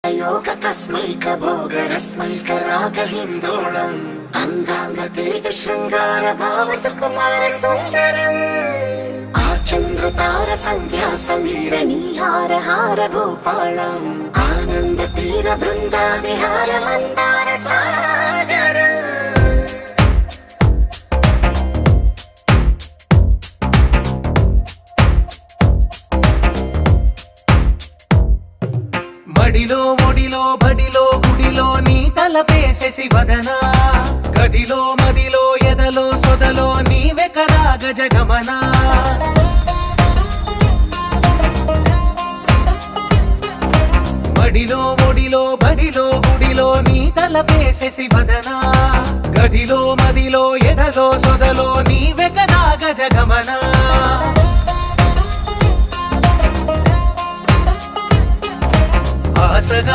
योग तस्मैक भोगरस्मैक रागहिन्दोळम् अंगांग तेज शृंगार भाव सुकुमार सुंदरम् आचंद्र तार संध्या समीर नीहार हार भूपालम् आनंद तीर बृंदा विहार मंदार सागर మడిలో ఒడిలో బడిలో గుడిలో నీ తలపేసేసి వదనా గదిలో మదిలో ఎదలో సొదలో నీవే కదా గజగమనా మడిలో ఒడిలో బడిలో గుడిలో నీ తలపేసేసి వదనా గదిలో మదిలో ఎదలో సొదలో నీవే కదా గజగమనా ఆసగా